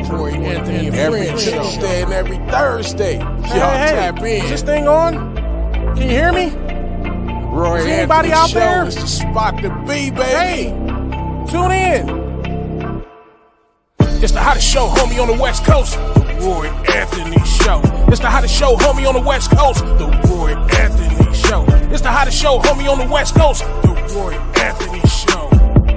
Roy Anthony every Tuesday and every Thursday. Y'all tap in. Is this thing on? Can you hear me? Roy Is anybody out Show there? is the spot to be, baby. Hey, tune in. It's the hottest show, homie, on the West Coast. The Roy Anthony Show. It's the hottest show, homie, on the West Coast. The Roy Anthony Show. It's the hottest show, homie, on the West Coast. The Roy Anthony Show.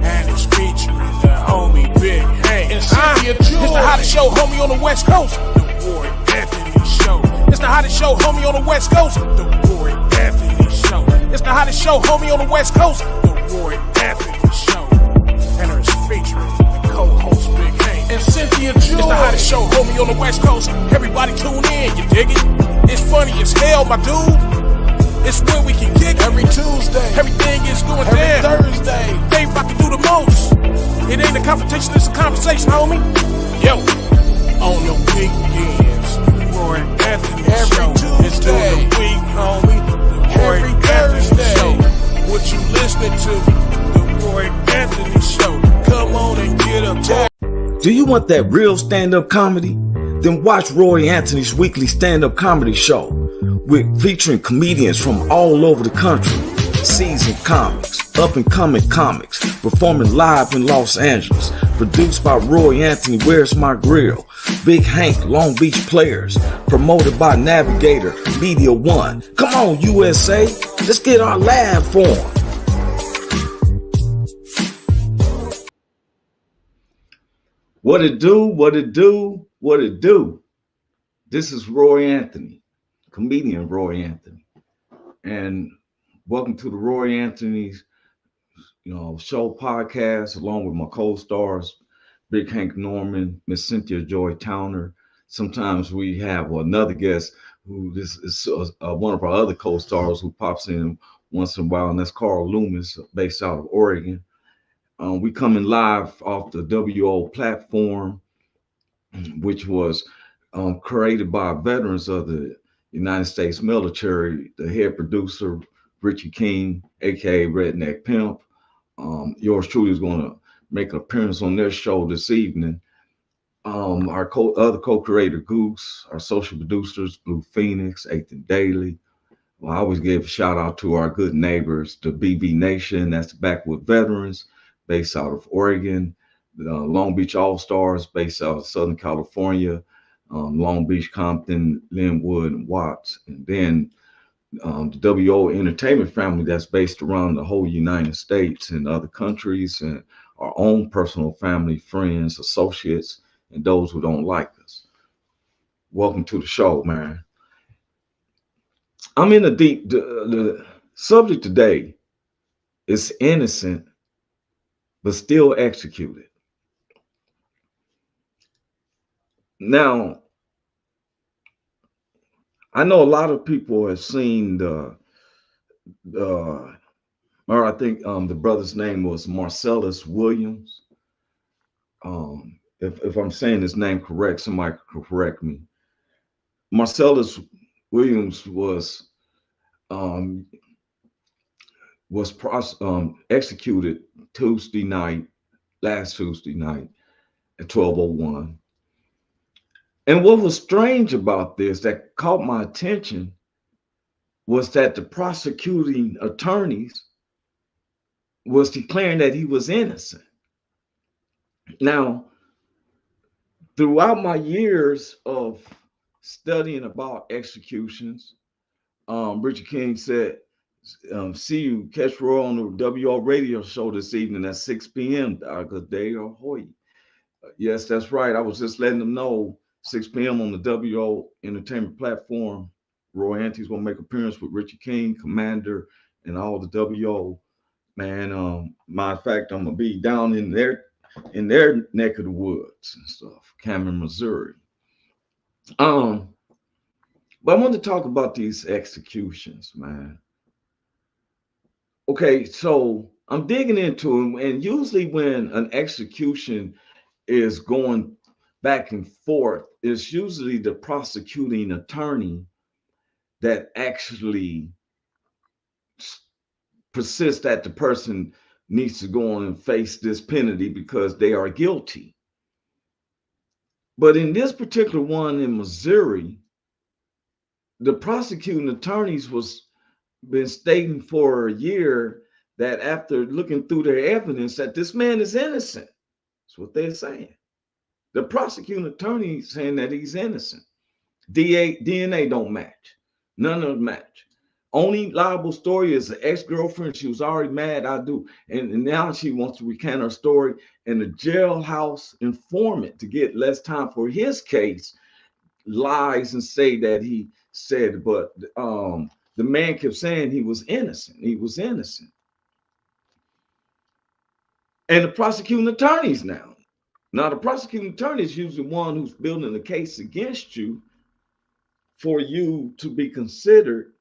And it's featuring the homie Big Hank and Cynthia. It's the hottest show, homie, on the West Coast. The Roy Anthony Show. It's the hottest show, homie, on the West Coast. The Roy Anthony Show. It's the hottest show, homie, on the West Coast. The Roy Anthony Show. And it's featuring the co-host Big Hank and Cynthia. It's the hottest show, homie, on the West Coast. Everybody tune in, you dig it? It's funny as hell, my dude. It's when we can kick it. Every Tuesday. Everything is going every down. Thursday. They about to do the most. It ain't a confrontation, it's a conversation, homie. Yo, on the weekends, Roy Anthony every Show. Tuesday. It's during the week, homie. The Roy every Anthony Thursday. Show. What you listening to? The Roy Anthony Show. Come on and get up. Do you want that real stand-up comedy? Then watch Roy Anthony's weekly stand-up comedy show with featuring comedians from all over the country, seasoned comics, up-and-coming comics, performing live in Los Angeles, produced by Roy Anthony, Where's My Grill, Big Hank, Long Beach Players, promoted by Navigator, Media One. Come on, USA, let's get our laugh on. What it do, what it do, what it do. This is Roy Anthony, comedian Roy Anthony. And welcome to the Roy Anthony's show podcast, along with my co-stars, Big Hank Norman, Miss Cynthia Joy Towner. Sometimes we have another guest who this is one of our other co-stars who pops in once in a while, and that's Carl Loomis, based out of Oregon. We coming live off the WO platform, which was created by veterans of the United States military. The head producer, Richie King, aka Redneck Pimp. Yours truly is going to make an appearance on their show this evening. Our other co-creator, Goose, our social producers, Blue Phoenix, Ethan Daly. Well, I always give a shout out to our good neighbors, the BB Nation, that's Backwood Veterans, based out of Oregon, the Long Beach All-Stars, based out of Southern California, Long Beach, Compton, Linwood, and Watts. And then the WO Entertainment family that's based around the whole United States and other countries, and our own personal family, friends, associates, and those who don't like us. Welcome to the show, man. I'm in the deep, the subject today is innocent, but still executed. Now, I know a lot of people have seen or I think the brother's name was Marcellus Williams. If I'm saying his name correct, somebody could correct me. Marcellus Williams was executed last Tuesday night at 12:01. And what was strange about this that caught my attention was that the prosecuting attorneys was declaring that he was innocent. Now, throughout my years of studying about executions, Richard King said, catch Roy on the WO radio show this evening at 6 p.m. Because they are hoy. Yes, that's right. I was just letting them know 6 p.m. on the WO Entertainment platform. Roy Anthony's going to make an appearance with Richard King, Commander, and all the WO. Man, matter of fact, I'm going to be down in their neck of the woods and stuff, Cameron, Missouri. But I want to talk about these executions, man. Okay, so I'm digging into them, and usually when an execution is going back and forth, it's usually the prosecuting attorney that actually persists that the person needs to go on and face this penalty because they are guilty. But in this particular one in Missouri, the prosecuting attorneys was been stating for a year that after looking through their evidence that this man is innocent. That's what they're saying. The prosecuting attorney saying that he's innocent. DNA don't match. None of them match. Only liable story is the ex-girlfriend. She was already mad. I do. And now she wants to recant her story. And the jailhouse informant, to get less time for his case, lies and say that he said, but the man kept saying he was innocent. He was innocent. And the prosecuting attorneys now. Now, the prosecuting attorney is usually one who's building a case against you for you to be considered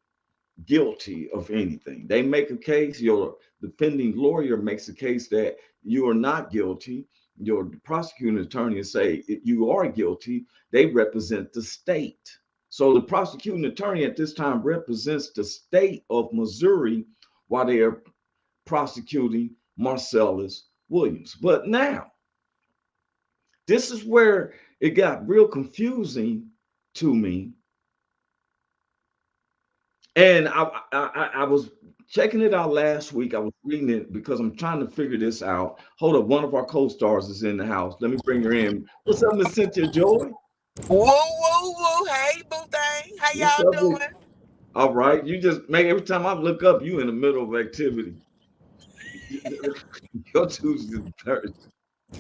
guilty of anything. They make a case, your defending lawyer makes a case that you are not guilty. Your prosecuting attorney say you are guilty. They represent the state. So the prosecuting attorney at this time represents the state of Missouri while they are prosecuting Marcellus Williams. But now, this is where it got real confusing to me. And I was checking it out last week. I was reading it because I'm trying to figure this out. Hold up, one of our co-stars is in the house. Let me bring her in. What's up, Miss Cynthia Joy? Woo, woo, woo. Hey, boo thing. How y'all doing? All right. You just make every time I look up, you in the middle of activity. Your Tuesday and Thursday.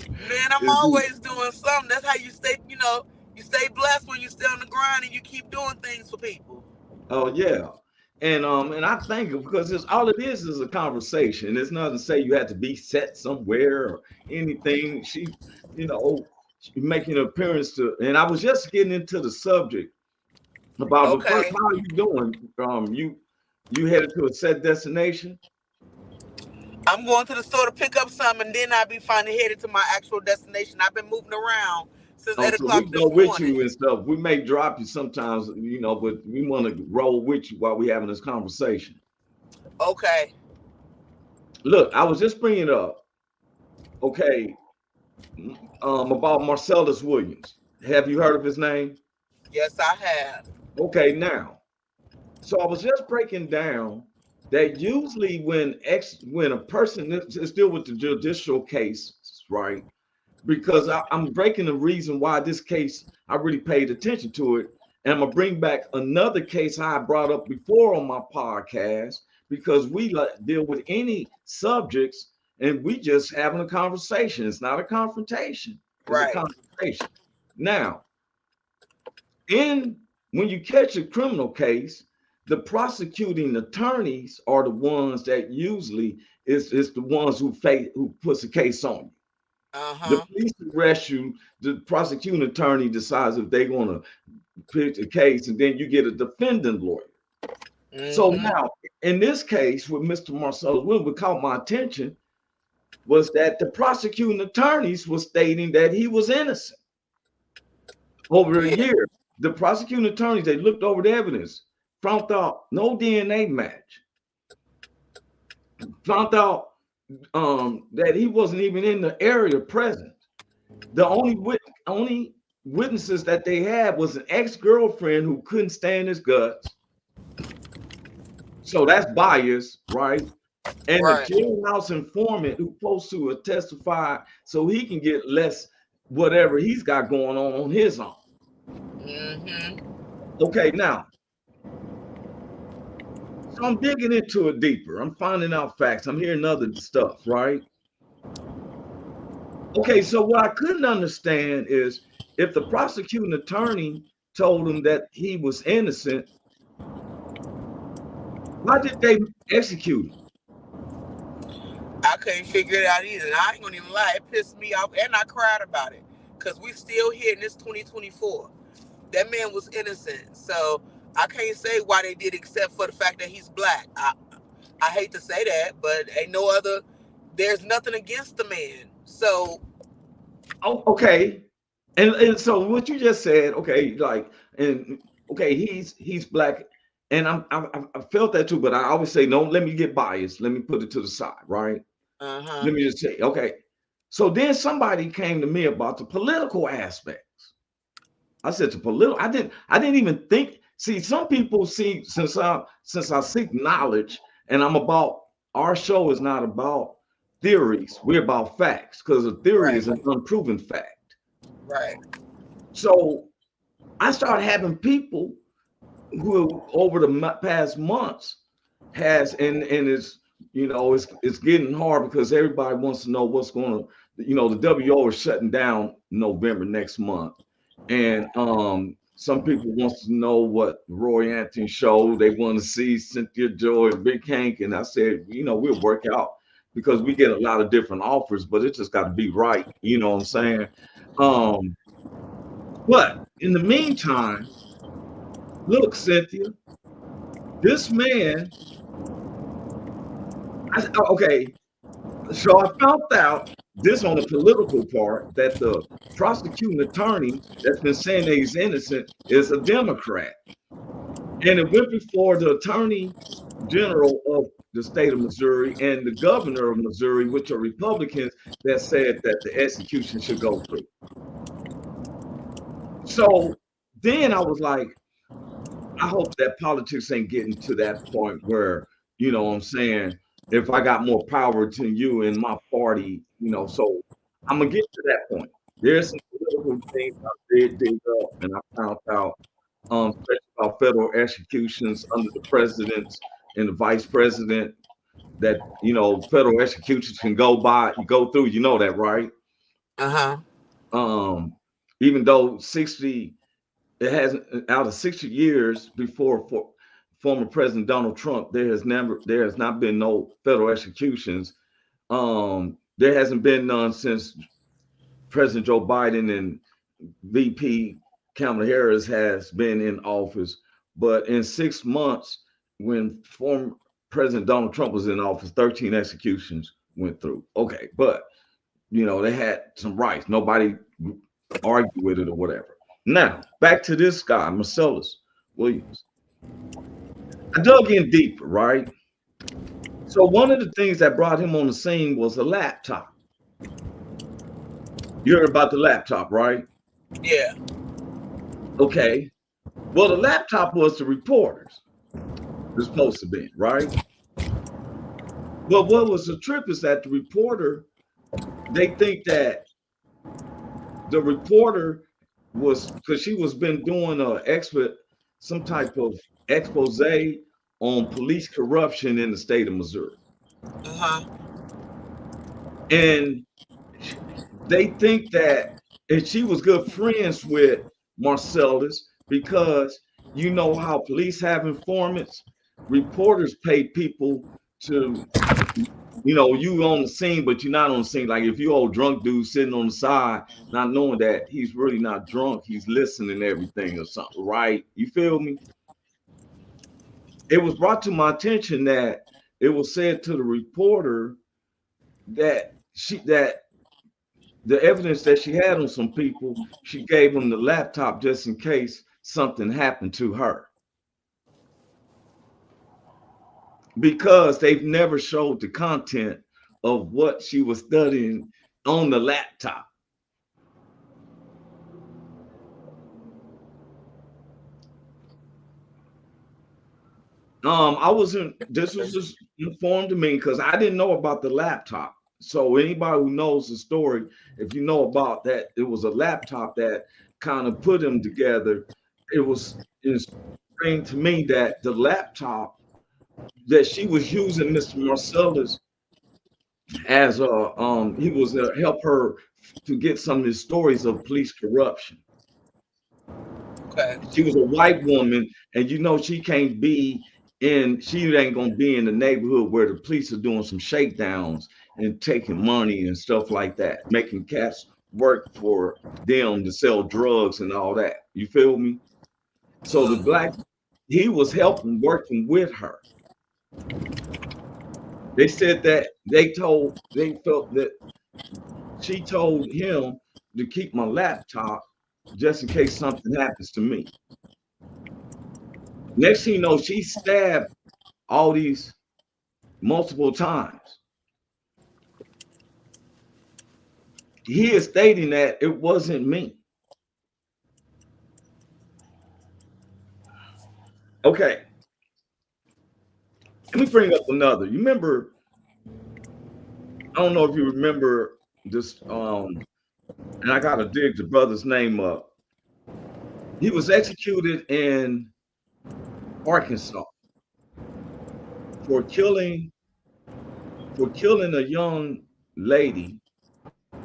Man, I'm always doing something. That's how you stay, you stay blessed when you stay on the grind and you keep doing things for people. Oh, yeah. And I think because it's all it is a conversation. It's not to say you have to be set somewhere or anything. She making an appearance to, and I was just getting into the subject about the first. How are you doing? You headed to a set destination? I'm going to the store to pick up something, and then I'll be finally headed to my actual destination. I've been moving around since 8 o'clock this morning. We go with you and stuff. We may drop you sometimes, but we want to roll with you while we're having this conversation. Okay. Look, I was just bringing it up. Okay. About Marcellus Williams. Have you heard of his name? Yes, I have. Okay, now. So I was just breaking down that usually when a person is still with the judicial case, right? Because I'm breaking the reason why this case, I really paid attention to it. And I'm gonna bring back another case I brought up before on my podcast, because we deal with any subjects and we just having a conversation. It's not a confrontation. It's right. A conversation. Now, when you catch a criminal case, the prosecuting attorneys are the ones that usually is the ones who puts a case on you. The police arrest you. The prosecuting attorney decides if they're going to pick a case, and then you get a defendant lawyer. So now, in this case with Mr. Marcellus Williams, what caught my attention was that the prosecuting attorneys were stating that he was innocent. Over a year, the prosecuting attorneys, they looked over the evidence, found out no DNA match, found out that he wasn't even in the area present. The only witnesses that they had was an ex-girlfriend who couldn't stand his guts. So that's bias, right? And the jailhouse informant who's supposed to testify so he can get less whatever he's got going on his own. Okay, now. So I'm digging into it deeper. I'm finding out facts. I'm hearing other stuff, right? Okay, so what I couldn't understand is if the prosecuting attorney told him that he was innocent, why did they execute him? I couldn't figure it out either. And I ain't gonna even lie, it pissed me off, and I cried about it. Because we still here in this 2024. That man was innocent. So I can't say why they did except for the fact that he's black. I hate to say that, but there's nothing against the man. So okay. And so what you just said, okay, he's black. And I felt that too, but I always say, don't let me get biased. Let me put it to the side, right? Let me just say, okay. So then somebody came to me about the political aspects. I said to political. I didn't even think. See, some people see since I seek knowledge, and I'm about our show is not about theories. We're about facts because a theory Right. is an unproven fact. Right. So I started having people who over the past months has and it's it's getting hard because everybody wants to know what's going to the WO is shutting down November next month, and some people wants to know what Roy Anthony show. They want to see Cynthia Joy and Big Hank, and I said we'll work out because we get a lot of different offers, but it just got to be right. You know what I'm saying? um but in the meantime, look, Cynthia, this man, okay, so I found out this on the political part that the prosecuting attorney that's been saying that he's innocent is a Democrat. And it went before the attorney general of the state of Missouri and the governor of Missouri, which are Republicans, that said that the execution should go through. So then I was like, I hope that politics ain't getting to that point where, you know what I'm saying, if I got more power than you in my party, so I'm gonna get to that point. There's some political things I did dig up and I found out, especially about federal executions under the presidents and the vice president, that federal executions can go through, that, right? Uh-huh. Even though 60 it hasn't out of 60 years before for former President Donald Trump, there has not been no federal executions. There hasn't been none since President Joe Biden and VP Kamala Harris has been in office. But in 6 months, when former President Donald Trump was in office, 13 executions went through. Okay, but they had some rights. Nobody argued with it or whatever. Now, back to this guy, Marcellus Williams. I dug in deeper, right? So one of the things that brought him on the scene was a laptop. You heard about the laptop, right? Yeah. Okay. Well, the laptop was the reporters. It's supposed to be, right? But what was the trip is that the reporter, they think that the reporter was, because she was been doing some type of expose on police corruption in the state of Missouri. Uh-huh. And they think that, and she was good friends with Marcellus because you know how police have informants, reporters pay people to, you on the scene, but you're not on the scene. Like if you old drunk dude sitting on the side, not knowing that he's really not drunk, he's listening to everything or something, right? You feel me? It was brought to my attention that it was said to the reporter that the evidence that she had on some people, she gave them the laptop just in case something happened to her. Because they've never showed the content of what she was studying on the laptop. This was just informed to me because I didn't know about the laptop. So anybody who knows the story, if you know about that, it was a laptop that kind of put them together. It's strange to me that the laptop that she was using, Mr. Marcellus, as he was help her to get some of his stories of police corruption. Okay. She was a white woman, and she can't be she ain't gonna be in the neighborhood where the police are doing some shakedowns and taking money and stuff like that, making cats work for them to sell drugs and all that. You feel me? So he was working with her. They said that they felt that she told him to keep my laptop just in case something happens to me. Next thing you know, she stabbed all these multiple times. He is stating that it wasn't me. Okay, let me bring up another. You remember? I don't know if you remember this. And I gotta dig the brother's name up. He was executed in Arkansas for killing a young lady.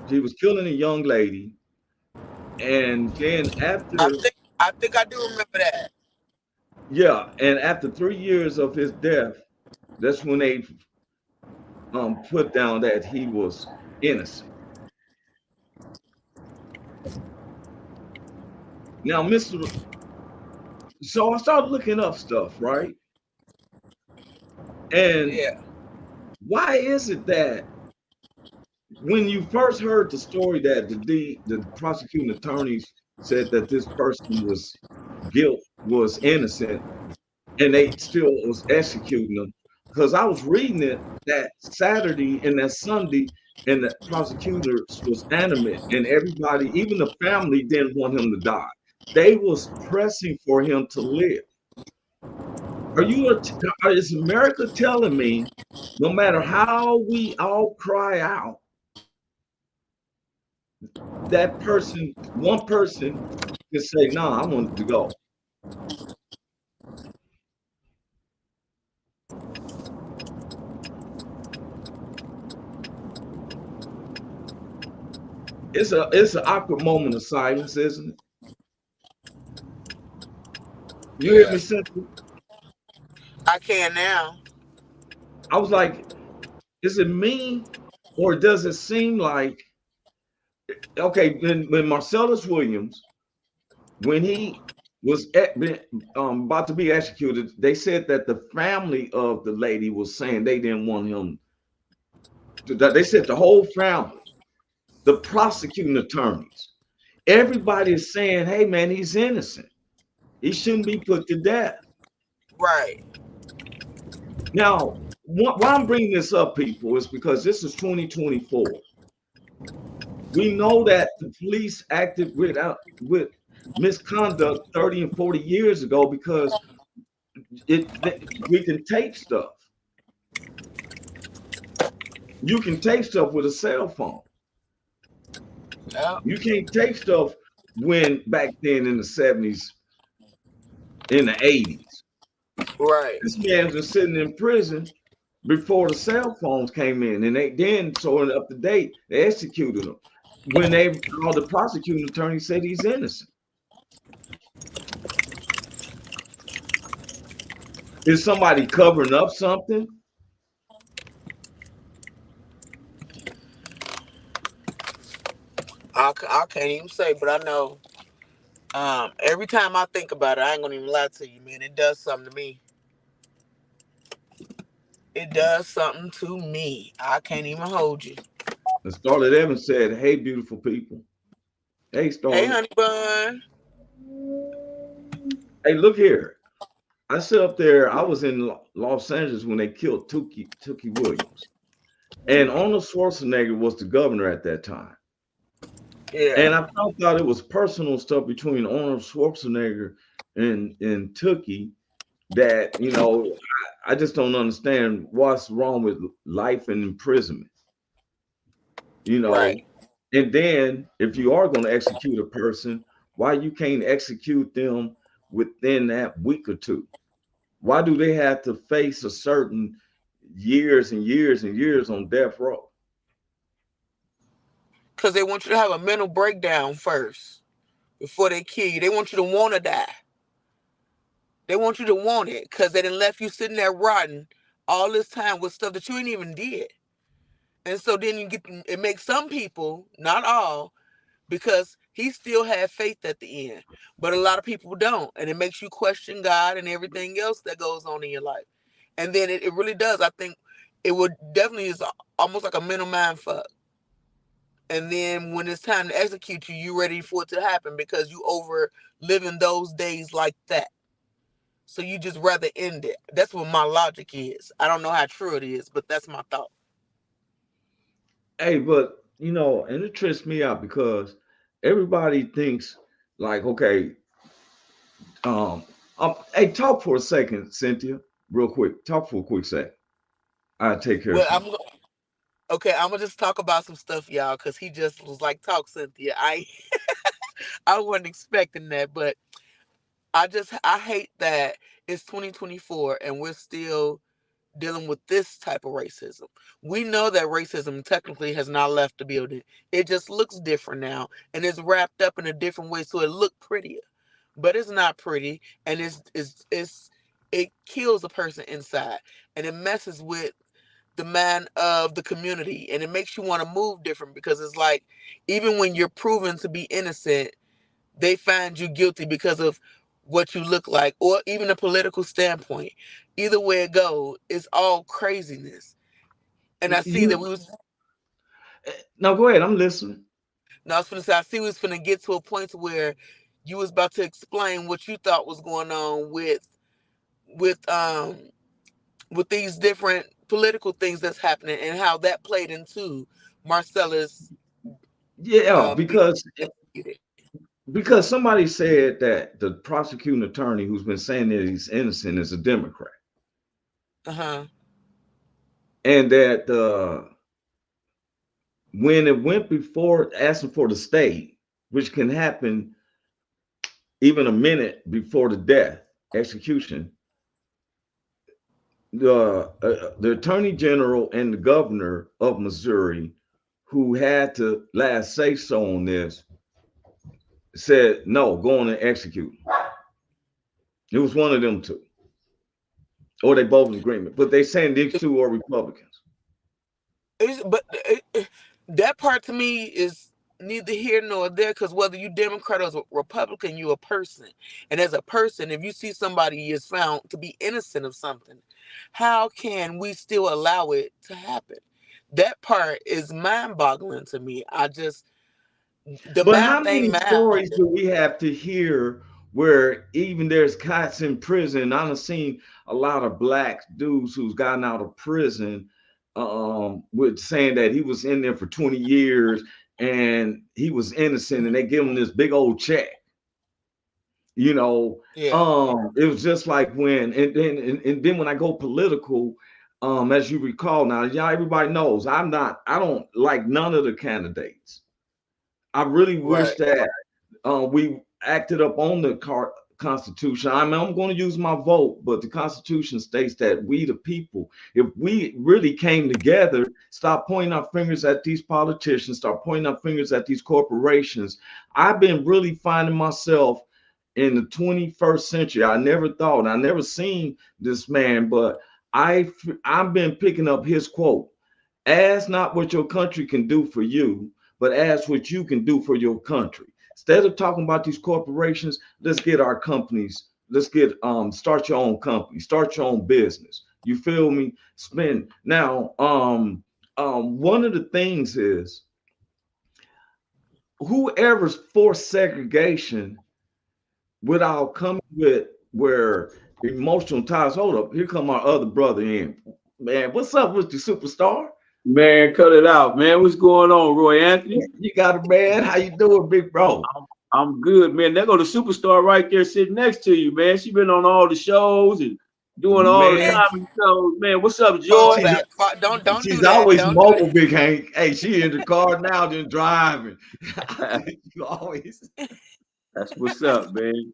He was killing a young lady, and then after I think I do remember that. yeah, and after 3 years of his death, that's when they put down that he was innocent. Now, Mister, so I started looking up stuff, right? And Yeah. why is it that when you first heard the story that the prosecuting attorneys said that this person was innocent, and they still was executing them, because I was reading it that Saturday and that Sunday, and the prosecutors was animate, and everybody, even the family, didn't want him to die. They was pressing for him to live. Is America telling me, no matter how we all cry out, that person, one person, can say, "No, I want to go." It's an awkward moment of silence, isn't it? You hear Yeah. me, Cynthia? I can now. I was like, is it me, or does it seem like okay? When Marcellus Williams, when he was about to be executed, they said that the family of the lady was saying they didn't want him. They said the whole family, the prosecuting attorneys, everybody is saying, "Hey, man, he's innocent. He shouldn't be put to death." Right. Now, why I'm bringing this up, people, is because this is 2024. We know that the police acted with misconduct 30 and 40 years ago, because we can tape stuff. You can tape stuff with a cell phone. Yeah. You can't tape stuff when back then in the 70s, in the 80s. Right. This man's been sitting in prison before the cell phones came in, and they then, so up to date, they executed him. When all the prosecuting attorney said he's innocent. Is somebody covering up something? I can't even say, but I know. Every time I think about it, I ain't gonna even lie to you, man. It does something to me. It does something to me. I can't even hold you. And Starlet Evans said, "Hey, beautiful people. Hey, Hey, Starlet. honey bun. Hey, look here. I sit up there. I was in Los Angeles when they killed Tookie Williams, and Arnold Schwarzenegger was the governor at that time. Yeah. And I found out it was personal stuff between Arnold Schwarzenegger and Tookie that I just don't understand what's wrong with life and imprisonment. You know, Right. and then if you are going to execute a person, why you can't execute them within that week or two? Why do they have to face a certain years and years and years on death row? Because they want you to have a mental breakdown first before they kill you. They want you to want to die. They want you to want it because they done left you sitting there rotting all this time with stuff that you ain't even did. And so then it makes some people, not all, because he still had faith at the end. But a lot of people don't. And it makes you question God and everything else that goes on in your life. And then it really does. I think it would definitely is almost like a mental mind fuck. And then when it's time to execute you, you ready for it to happen because you over living those days like that. So you just rather end it. That's what my logic is. I don't know how true it is, but that's my thought. Hey, but and it trips me out because everybody thinks like, okay, Hey, talk for a second, Cynthia, real quick. Talk for a quick second. I'll take care of Well, something. okay. I'm gonna just talk about some stuff, y'all, because he just was like, "Talk, Cynthia." I wasn't expecting that, but I hate that it's 2024 and we're still dealing with this type of racism. We know that racism technically has not left the building. It just looks different now and it's wrapped up in a different way so it look prettier. But it's not pretty and it kills a person inside and it messes with the man of the community and it makes you want to move different because it's like even when you're proven to be innocent, they find you guilty because of what you look like or even a political standpoint. Either way it goes, it's all craziness. And I see that You we was No, go ahead. I'm listening. now I was finna say I see we was finna get to a point to where you was about to explain what you thought was going on with um with these different political things that's happening and how that played into Marcella's Yeah, being because executed. because somebody said that the prosecuting attorney who's been saying that he's innocent is a Democrat, Uh-huh. and that when it went before asking for the stay, which can happen even a minute before the death execution, the attorney general and the governor of Missouri, who had to last say so on this, said no, go on and execute. It was one of them two, or they both in agreement. But they saying these two are Republicans. That part to me is neither here nor there because whether you Democrat or Republican, you a person, and as a person, if you see somebody is found to be innocent of something, how can we still allow it to happen? That part is mind-boggling to me. The But math how ain't many math. stories do we have to hear where even there's cots in prison? I've seen a lot of black dudes who's gotten out of prison with saying that he was in there for 20 years and he was innocent and they give him this big old check. You know, Yeah. it was just like when and then when I go political, as you recall now, y'all everybody knows I don't like none of the candidates. I really wish Right. that we acted up on the Constitution. I mean, I'm going to use my vote, but the Constitution states that we, the people, if we really came together, stop pointing our fingers at these politicians, start pointing our fingers at these corporations. I've been really finding myself in the 21st century. I never thought, I never seen this man, but I've been picking up his quote. Ask not what your country can do for you, but ask what you can do for your country. Instead of talking about these corporations, let's get our companies. Let's get start your own company, start your own business. You feel me? Spend now. One of the things is whoever's for segregation without coming with where emotional ties. Hold up, here come our other brother in. Man, what's up with the superstar? Man, cut it out, man. What's going on, Roy Anthony? You got it, man. How you doing, big bro? I'm good, man. There go the superstar right there sitting next to you, man. She been on all the shows and doing all the Man, comedy shows, man. What's up, Fall Joy? she's back. Don't do she's that. always Don't do mobile, that. big Hank. Hey, she in the car now, just driving. You always. That's what's up, man.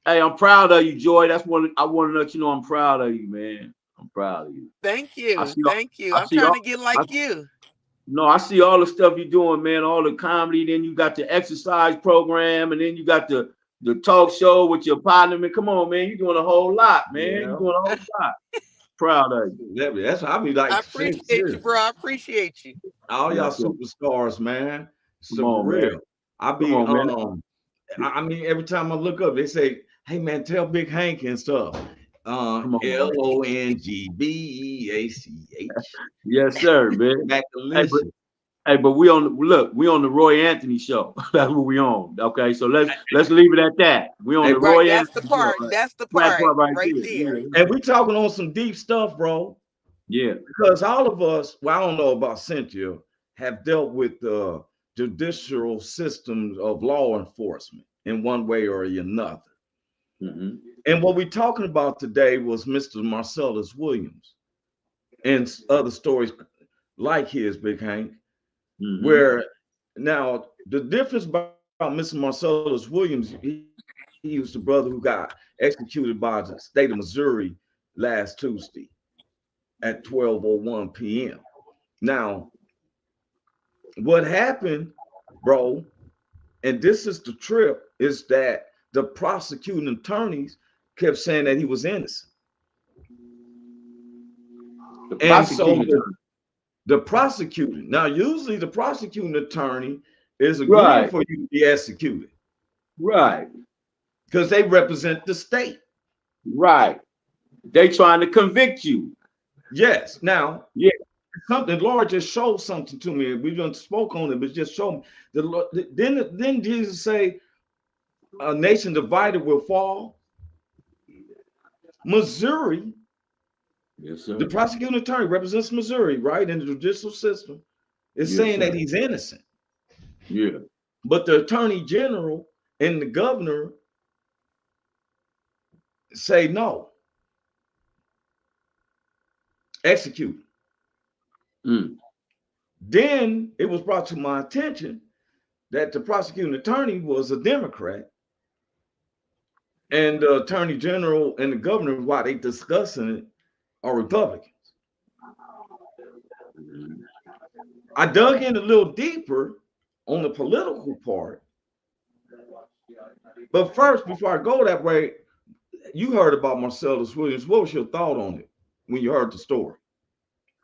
Hey, I'm proud of you, Joy. I want to let you know I'm proud of you, man. I'm proud of you. Thank I you. see all, Thank you. I I'm see trying all, to get I, like you. no, I see all the stuff you're doing, man. All the comedy. Then you got the exercise program, and then you got the talk show with your partner. Man, come on, man. You're doing a whole lot, man. You're Yeah. doing a whole lot. Proud of you. That's what I be I like, appreciate you, serious. bro. I appreciate you. All y'all Yes, sir. superstars, man. Come So for on, man. real. I Come be on, man. I mean, every time I look up, they say, "Hey man, tell Big Hank and stuff." Come on, man. Longbachh. Yes, sir, man. Back Hey, delicious. but we on the Roy Anthony show. That's what we on. Okay, so let's leave it at that. We on Hey, the Right. Roy That's the Anthony show. part. Right? That's the That part part right right there. there. Yeah, and we talking on some deep stuff, bro. yeah. Because all of us, well, I don't know about Cynthia, have dealt with the judicial systems of law enforcement in one way or another. Mm-hmm. And what we're talking about today was Mr. Marcellus Williams and other stories like his, Big Hank, Mm-hmm. where now the difference about Mr. Marcellus Williams, he was the brother who got executed by the state of Missouri last Tuesday at 12:01 p.m. Now, what happened, bro, and this is the trip, is that the prosecuting attorneys kept saying that he was innocent. And so the prosecuting, now usually the prosecuting attorney is agreeing for you to be executed. Right. Because they represent the state. Right. They trying to convict you. Yes. Now, yeah, something, Lord just showed something to me. We done spoke on it, but just show me. The Lord, then Jesus say, a nation divided will fall. Missouri, yes, sir. The prosecuting attorney represents Missouri, right? In the judicial system, is saying that he's innocent. Yeah. But the attorney general and the governor say no. Execute. Then it was brought to my attention that the prosecuting attorney was a Democrat, and the attorney general and the governor, while they discussing it, are Republicans. I dug in a little deeper on the political part. But first, before I go that way, you heard about Marcellus Williams. What was your thought on it when you heard the story?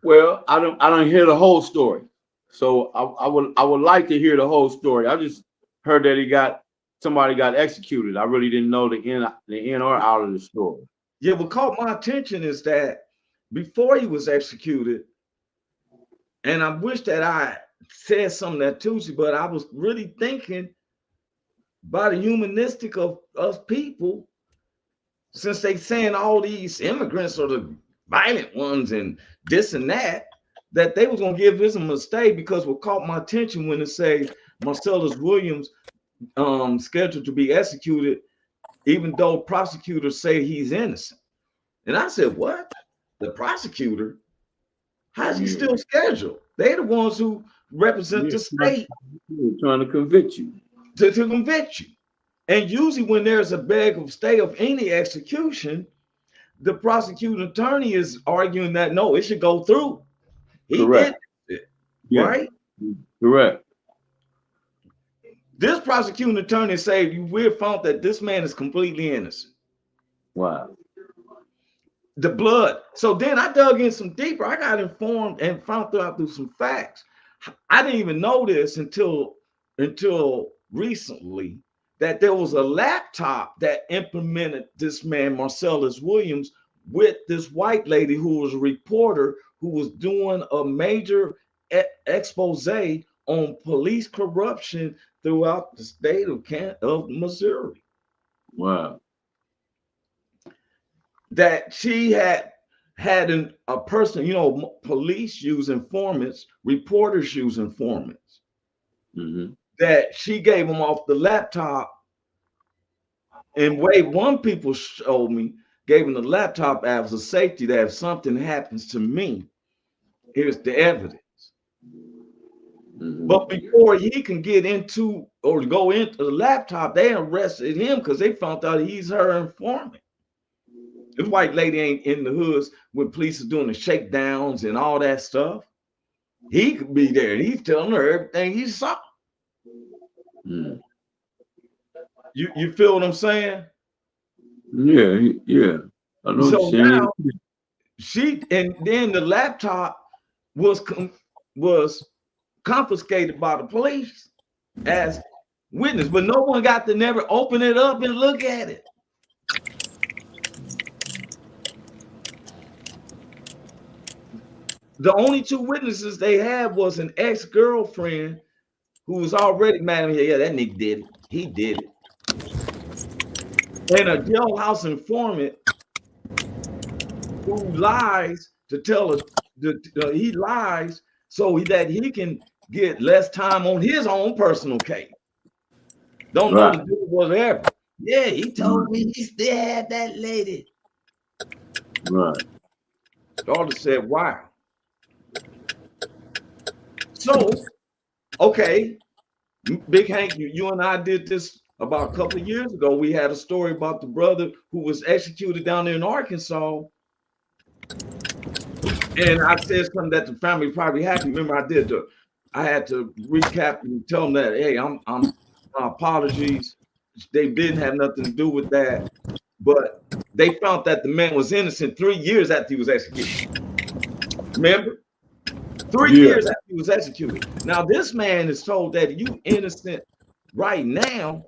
Well, I don't hear the whole story. So I would like to hear the whole story. I just heard that somebody got executed. I really didn't know the in or out of the story. Yeah, what caught my attention is that before he was executed, and I wish that I said something that Tuesday, but I was really thinking about the humanistic of people, since they saying all these immigrants are the violent ones and this and that they was gonna give this a mistake, because what caught my attention when it say Marcellus Williams scheduled to be executed, even though prosecutors say he's innocent. And I said, what? The prosecutor? How's he still scheduled? They're the ones who represent the state. Trying to convict you. To convict you. And usually when there's a beg of stay of any execution, the prosecuting attorney is arguing that no, it should go through. He did it, right? Correct. This prosecuting attorney say we found that this man is completely innocent. Wow. The blood. So then I dug in some deeper. I got informed and found out through some facts. I didn't even know this until recently, that there was a laptop that implemented this man Marcellus Williams with this white lady who was a reporter who was doing a major expose on police corruption throughout the state of Missouri. Wow. That she had a person, police use informants, reporters use informants. Mm-hmm. That she gave them off the laptop. And one people showed me, gave them the laptop as a safety, that if something happens to me, here's the evidence. Mm-hmm. But before he can get into or go into the laptop, they arrested him because they found out he's her informant. This white lady ain't in the hoods when police are doing the shakedowns and all that stuff. He could be there. He's telling her everything he saw. Mm. You feel what I'm saying? Yeah. I know. So now and then the laptop was confiscated by the police as witness, but no one got to never open it up and look at it. The only two witnesses they had was an ex-girlfriend who was already mad. Yeah, that nigga did it. He did it. And a jailhouse informant who lies to tell us he lies so that he can get less time on his own personal case. Don't know to do whatever. Yeah, he told me he still had that lady. Right. Daughter said, wow. So, okay, Big Hank, you and I did this about a couple of years ago. We had a story about the brother who was executed down there in Arkansas. And I said something that the family probably had. Remember, I had to recap and tell them that, hey, I'm my apologies. They didn't have nothing to do with that. But they found that the man was innocent 3 years after he was executed. Remember? 3 Yeah. years after he was executed. Now, this man is told that you innocent right now.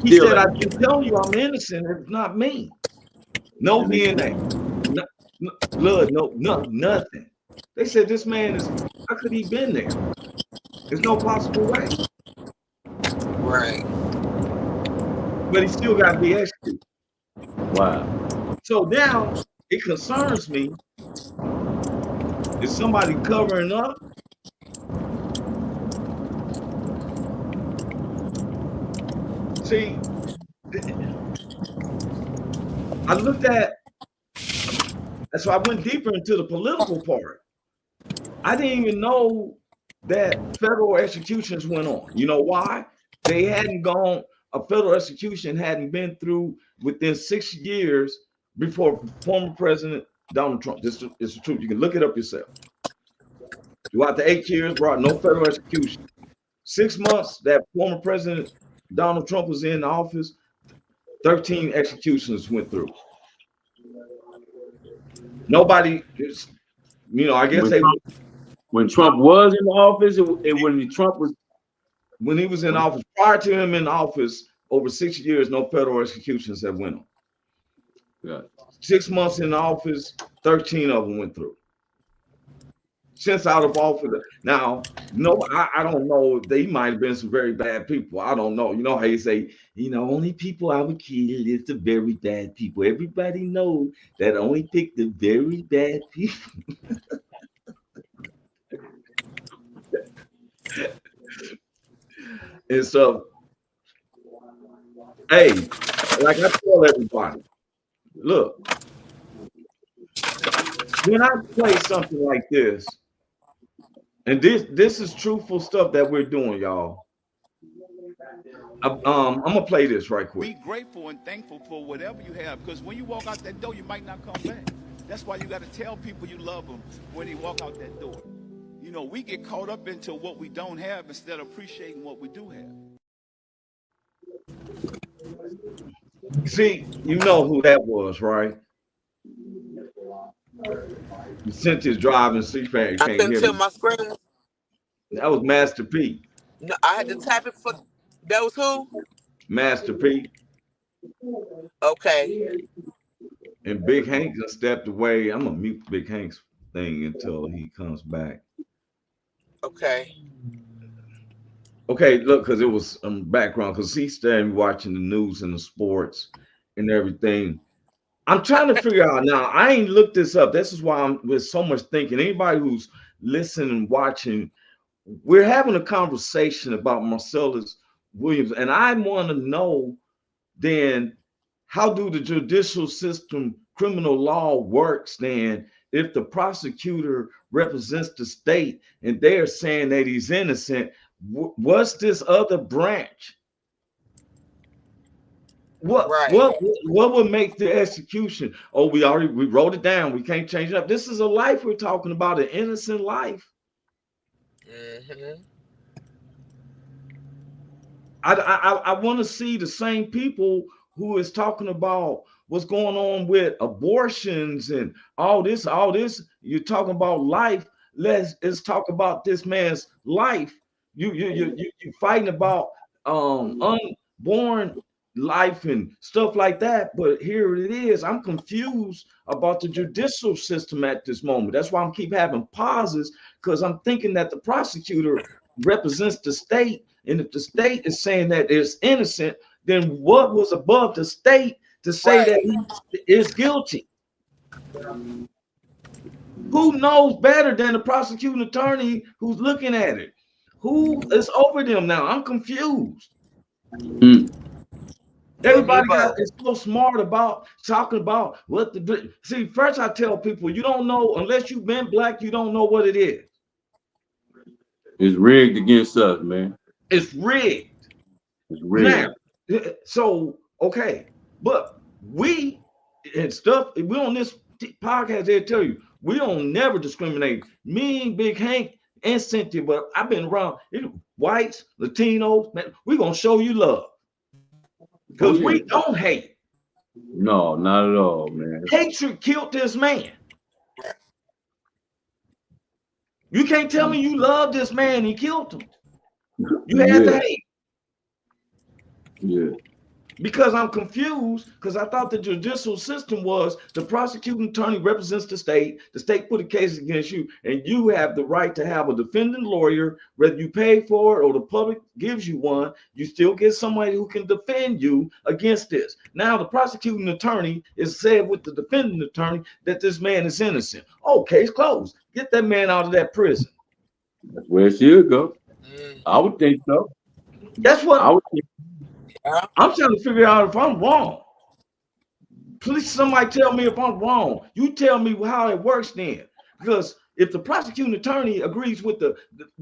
He said, I've been telling you I'm innocent. It's not me. No DNA. No, blood, nothing. They said this man is, how could he been there? There's no possible way. Right. But he still got to be executed. Wow. So now it concerns me. Is somebody covering up? See, I looked at, so I went deeper into the political part. I didn't even know that federal executions went on. You know why? They hadn't gone, a federal execution hadn't been through within 6 years before former President Donald Trump. This is the truth. You can look it up yourself. Throughout the 8 years, brought no federal execution. 6 months that former President Donald Trump was in office, 13 executions went through. Nobody, I guess when Trump was in the office, when Trump was, when he was in office, prior to him in office, over 6 years, no federal executions have went on. Yeah. 6 months in office, 13 of them went through. Since out of office, now, no, I don't know. They might have been some very bad people. I don't know. You know how you say, only people I would kill is the very bad people. Everybody knows that only pick the very bad people. And so, hey, like I tell everybody, look, when I play something like this, and this is truthful stuff that we're doing, y'all. I'm gonna play this right quick. Be grateful and thankful for whatever you have, because when you walk out that door, you might not come back. That's why you got to tell people you love them when they walk out that door. We get caught up into what we don't have instead of appreciating what we do have. See, you know who that was, right? Cynthia's driving, so you can't I couldn't hear tell me. my screen. That was Master P. No, I had to type it for. That was who? Master P. Okay. And Big Hank just stepped away. I'm gonna mute Big Hank's thing until he comes back. Okay. Okay, look, because it was background, because he's standing watching the news and the sports and everything. I'm trying to figure out now. I ain't looked this up. This is why I'm with so much thinking. Anybody who's listening and watching, we're having a conversation about Marcellus Williams, and I want to know then, how do the judicial system, criminal law works then if the prosecutor represents the state and they're saying that he's innocent? What's this other branch? What would make the execution? Oh, we wrote it down. We can't change it up. This is a life we're talking about, an innocent life. Mm-hmm. I want to see the same people who is talking about what's going on with abortions and all this. You're talking about life. Let's talk about this man's life. You fighting about unborn life and stuff like that, but here it is. I'm confused about the judicial system at this moment. That's why I'm keep having pauses, because I'm thinking that the prosecutor represents the state, and if the state is saying that it's innocent, then what was above the state to say that he is guilty? Who knows better than the prosecuting attorney who's looking at it? Who is over them now? I'm confused. Mm. Everybody is so smart about talking about what the see. First, I tell people you don't know unless you've been black. You don't know what it is. It's rigged against us, man. It's rigged. It's rigged. Now, so okay, but we and stuff. We on this podcast, they tell you we don't never discriminate. Me and Big Hank and Cynthia, but I've been around whites, Latinos. Man, we gonna show you love because we don't hate. No, not at all, man. Hatred killed this man. You can't tell me you love this man. He killed him. You had to hate. Yeah. Because I'm confused, because I thought the judicial system was the prosecuting attorney represents the state put a case against you, and you have the right to have a defendant lawyer, whether you pay for it or the public gives you one, you still get somebody who can defend you against this. Now the prosecuting attorney is said with the defendant attorney that this man is innocent. Oh, case closed. Get that man out of that prison. That's where it should go. I would think so. That's what I would think. I'm trying to figure out if I'm wrong. Please, somebody tell me if I'm wrong. You tell me how it works then. Because if the prosecuting attorney agrees with the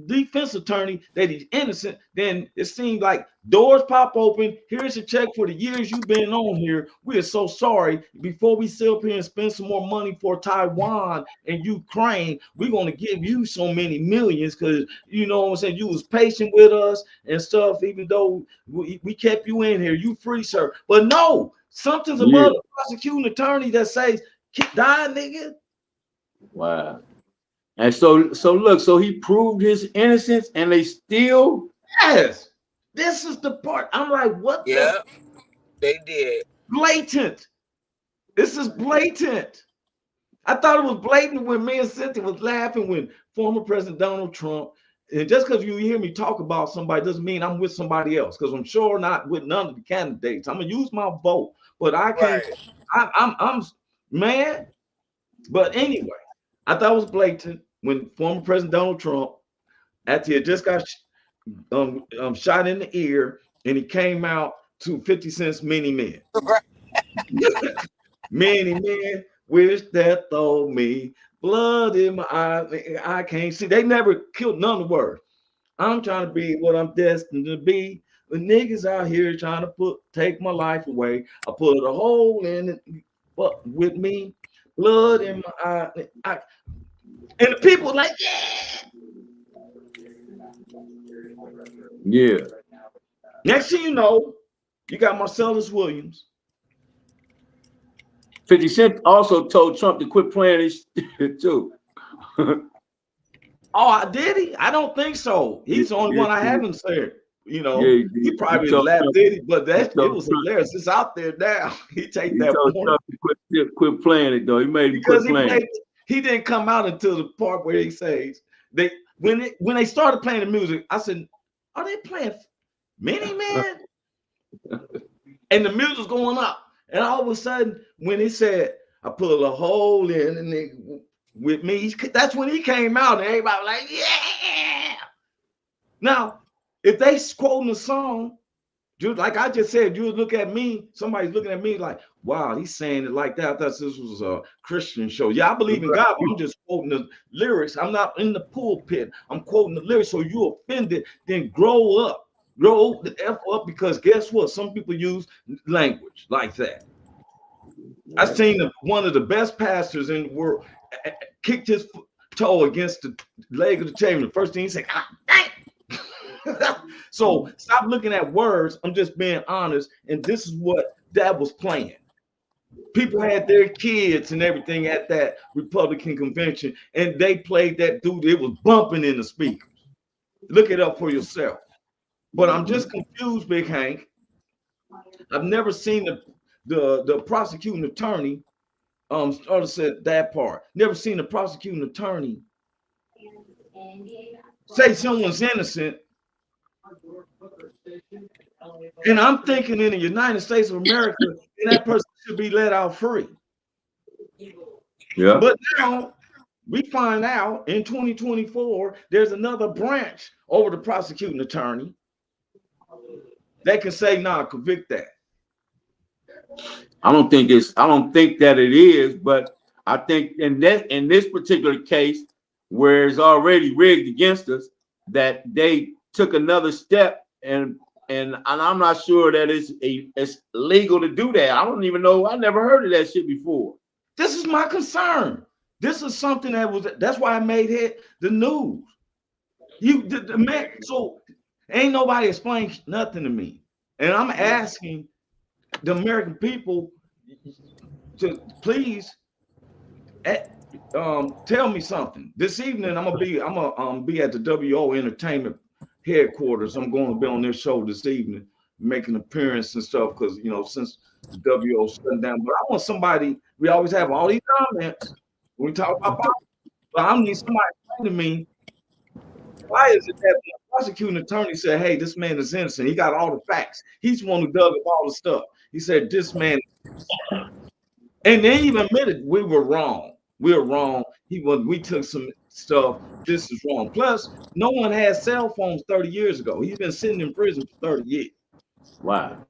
defense attorney that he's innocent, then it seems like doors pop open. Here's a check for the years you've been on here. We are so sorry. Before we sit up here and spend some more money for Taiwan and Ukraine, we're going to give you so many millions because, you know what I'm saying, you was patient with us and stuff, even though we kept you in here. You free, sir. But no, something's above the prosecuting attorney that says, die, nigga. Wow. And so look, so he proved his innocence and they still. Yes. This is the part. I'm like, what? Yeah, they did. Blatant. This is blatant. I thought it was blatant when me and Cynthia was laughing when former President Donald Trump, and just because you hear me talk about somebody doesn't mean I'm with somebody else, because I'm sure not with none of the candidates. I'm gonna use my vote, but I can't. Right. I'm mad. But anyway, I thought it was blatant when former President Donald Trump, after he just got shot in the ear, and he came out to 50 Cent's Many Men. Many men wish that throw me blood in my eye. I can't see. They never killed none of the words. I'm trying to be what I'm destined to be. The niggas out here trying to take my life away. I put a hole in it with me. Blood in my eye. And the people like, yeah. Next thing you know, you got Marcellus Williams. 50 Cent also told Trump to quit playing his shit too. Oh, did he? I don't think so. He's the only one I haven't said. You know, he probably laughed, did he? But it was hilarious. It's out there now. He take that point. Quit playing it though. He made him quit playing. He didn't come out until the part where he says when they started playing the music. I said, "Are they playing Many Men?" And the music's going up, and all of a sudden, when he said, "I put a hole in and they with me," that's when he came out, and everybody was like, "Yeah!" Now, if they quoting a song, just like I just said, you would look at me, somebody's looking at me like, wow, he's saying it like that. I thought this was a Christian show. Yeah, I believe in God, but I'm just quoting the lyrics. I'm not in the pulpit. I'm quoting the lyrics. So you offended, then grow up. Grow the F up, because guess what? Some people use language like that. I've seen one of the best pastors in the world kicked his toe against the leg of the table. The first thing he said, "Ah, dang." So stop looking at words. I'm just being honest. And this is what that was playing. People had their kids and everything at that Republican convention, and they played that dude. It was bumping in the speakers. Look it up for yourself. But I'm just confused, Big Hank. I've never seen the prosecuting attorney or said that part. Never seen the prosecuting attorney say someone's innocent. And I'm thinking in the United States of America, that person should be let out free. Yeah. But now we find out in 2024, there's another branch over the prosecuting attorney. they can say, nah, convict that. I don't think that it is, but I think in this particular case, where it's already rigged against us, that they took another step, and I'm not sure that it's legal to do that. I don't even know. I never heard of that shit before. This is my concern. This is something that's why I made the news. The man, so ain't nobody explained nothing to me. And I'm asking the American people to please tell me something. This evening I'm gonna be at the WO Entertainment headquarters. I'm going to be on their show this evening, making an appearance and stuff, because since the WO shut down. But I want somebody, we always have all these comments when we talk about politics, but I need somebody to explain to me, why is it that the prosecuting attorney said, hey, this man is innocent? He got all the facts. He's the one who dug up all the stuff. He said, this man, and they even admitted we were wrong. We were wrong. We took some stuff. This is wrong. Plus, no one had cell phones 30 years ago. He's been sitting in prison for 30 years. Wow.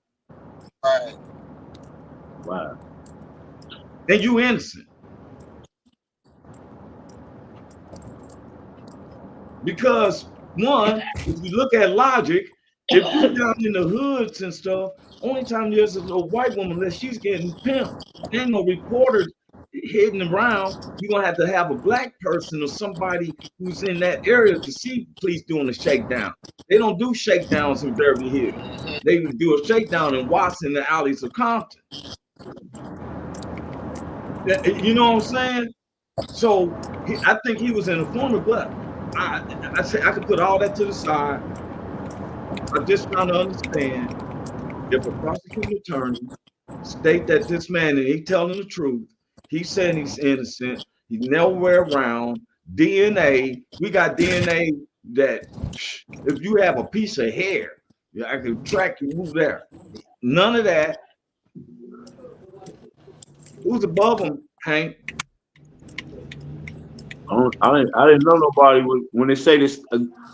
Right. Wow. And you innocent. Because one, if you look at logic, if you're down in the hoods and stuff, only time there's a white woman, unless she's getting pimped, there ain't no reporters hidden around. You're gonna have to have a black person or somebody who's in that area to see police doing a shakedown. They don't do shakedowns in Beverly Hills. They do a shakedown in Watson, in the alleys of Compton. You know what I'm saying? So I think he was an informant, but I say I could put all that to the side. I just trying to understand, if a prosecuting attorney state that this man, and he telling the truth, he's saying he's innocent, he's nowhere around, DNA, we got DNA that if you have a piece of hair, I can track you, move there. None of that. Who's above him, Hank? I didn't know nobody when they say this.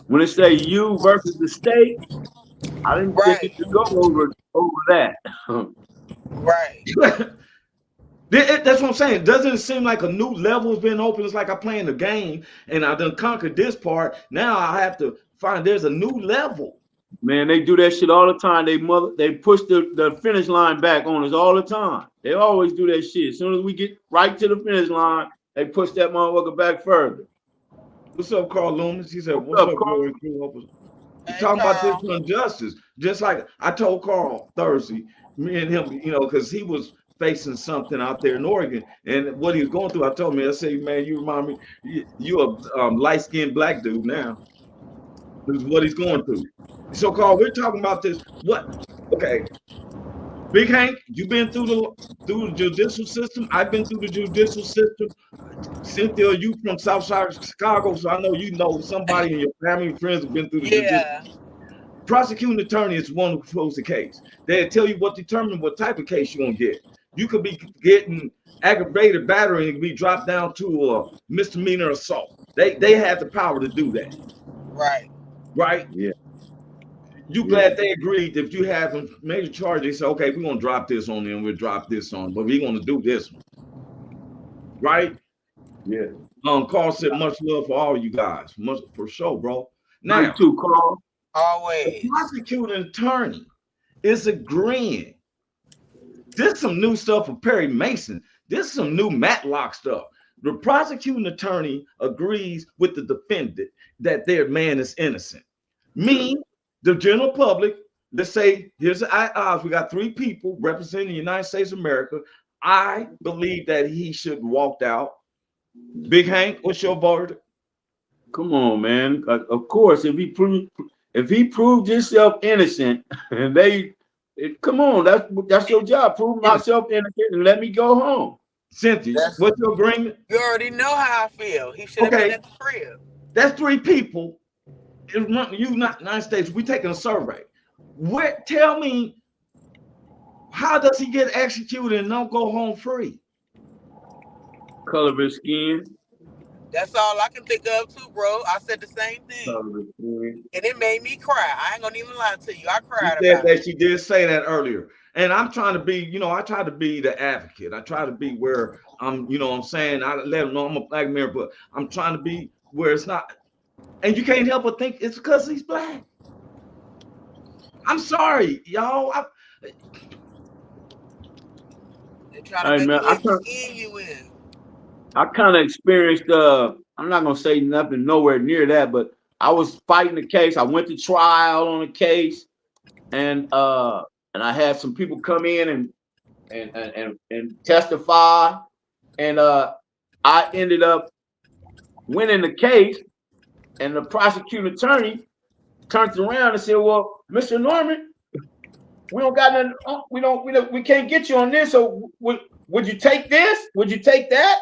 When they say you versus the state, I didn't think it could go over that. Right. That's what I'm saying. Doesn't it seem like a new level has been opened? It's like I'm playing the game and I done conquered this part. Now I have to find there's a new level. Man, they do that shit all the time. They push the finish line back on us all the time. They always do that shit. As soon as we get right to the finish line, they push that motherfucker back further. What's up, Carl Loomis? He said, what's up, Carl? Talking about this injustice. Just like I told Carl Thursday, me and him, because he was facing something out there in Oregon, and what he was going through, I told him, I said, man, you remind me, you a light-skinned black dude now. This is what he's going through. So, Carl, we're talking about this. What? Okay. Big Hank, you've been through the judicial system. I've been through the judicial system. Cynthia, you from South Side of Chicago, so I know you know somebody in your family and friends have been through the judicial. Prosecuting attorney is one who closes the case. They'll tell you determine what type of case you're gonna get. You could be getting aggravated battery and be dropped down to a misdemeanor assault. They have the power to do that. Right. Right? Yeah. You glad they agreed if you have a major charge, they say, okay, we're gonna drop this on them, we'll drop this on, but we're gonna do this one. Right? Yeah. Carl said much love for all you guys. Much for sure, bro. Now, you too, Carl. Always. The prosecuting attorney is agreeing. This is some new stuff for Perry Mason. This is some new Matlock stuff. The prosecuting attorney agrees with the defendant that their man is innocent. Me, the general public, let's say, here's the odds. We got 3 people representing the United States of America. I believe that he should have walked out. Big Hank, what's your verdict? Come on, man. Of course, if he proved himself innocent, and come on, that's your job. Prove myself innocent and let me go home. Cynthia, what's your agreement? You already know how I feel. He should have been at the crib. That's 3 people. In the United States, we taking a survey. Tell me, how does he get executed and don't go home free? Color of his skin. That's all I can think of too, bro. I said the same thing. And it made me cry. I ain't gonna even lie to you. I She cried said about that it. she did say that earlier. And I'm trying to be, I try to be the advocate. I try to be where I'm, what I'm saying, I let them know I'm a black man, but I'm trying to be where it's not. And you can't help but think it's because he's black. I'm sorry, y'all. They try to Hey make man, a way to skin you in. I kind of experienced. I'm not gonna say nothing nowhere near that, but I was fighting the case. I went to trial on the case, and I had some people come in and testify, and I ended up winning the case, and the prosecuting attorney turned around and said, "Well, Mr. Norman, we don't got nothing. We can't get you on this. So would you take this? Would you take that?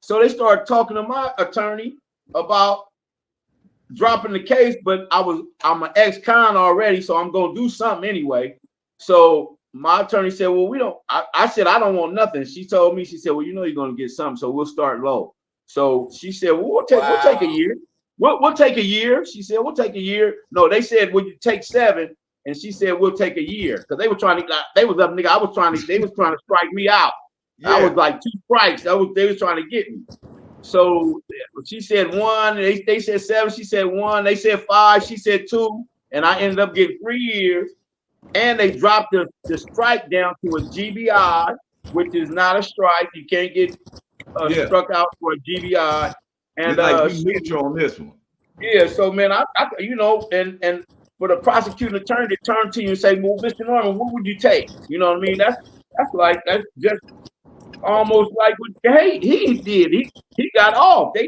So they started talking to my attorney about dropping the case, but I'm an ex-con already, so I'm gonna do something anyway. So my attorney said, well, we don't. I said I don't want nothing. She told me, she said, well, you're gonna get something, so we'll start low. So she said, well, we'll take a year. We'll take a year. She said, we'll take a year. No, they said, will you take 7? And she said, we'll take a year. Because they were trying to, they was up, nigga. They was trying to strike me out. Yeah. I was like 2 strikes. They was trying to get me. So she said 1, they said 7, she said 1, they said 5, she said 2, and I ended up getting 3 years. And they dropped the strike down to a GBI, which is not a strike. You can't get struck out for a GBI. And it's like we neutral on this one. Yeah, so man, I and for the prosecuting attorney to turn to you and say, well, Mr. Norman, what would you take? You know what I mean? That's just almost like what he did. He got off. They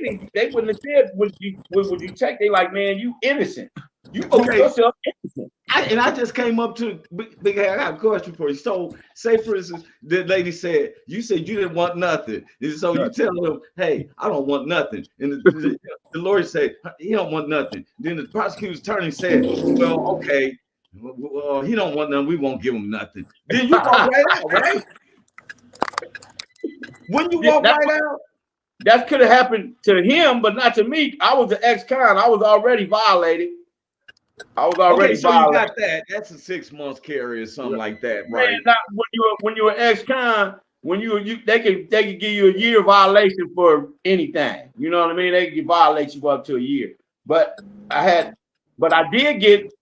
wouldn't have said what would you take? They like, man, you innocent. You proved yourself innocent. I just came up to Big Head. I got a question for you. So, say for instance, the lady said you didn't want nothing. So you tell them, hey, I don't want nothing. And the lawyer said he don't want nothing. Then the prosecutor's attorney said, well, okay, well, he don't want nothing. We won't give him nothing. Then you walk right out, right? When you walk right out. That could have happened to him, but not to me. I was an ex-con. I was already violated. Okay, so you got that. That's a 6 months carry or something like that, right? Man, not when you're an ex-con, they can give you a year violation for anything. You know what I mean? They can violate you up to a year. But I did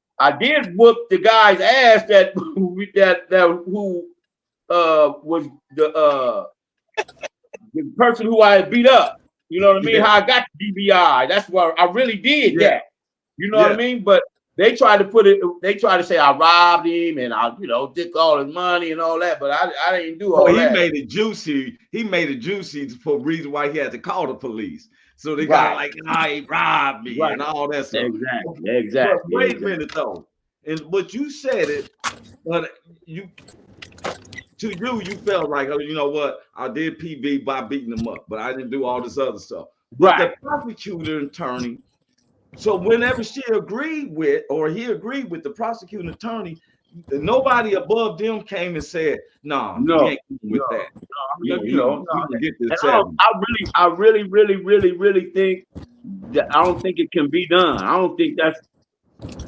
whoop the guy's ass that who was the person who I had beat up. You know what I mean? How I got the DBI. That's what I really did that. You know what I mean? But they tried to say I robbed him and I, took all his money and all that, but I didn't do all that. He made it juicy. He made it juicy for a reason why he had to call the police. So they got like, he robbed me and all that stuff. Exactly. But wait a minute though. And what you said it, but you felt like, oh, you know what? I did PV by beating him up, but I didn't do all this other stuff. But the prosecutor attorney, so whenever she agreed with, or he agreed with the prosecuting attorney, nobody above them came and said, no, can't with that. Get this I really think that I don't think it can be done. I don't think that's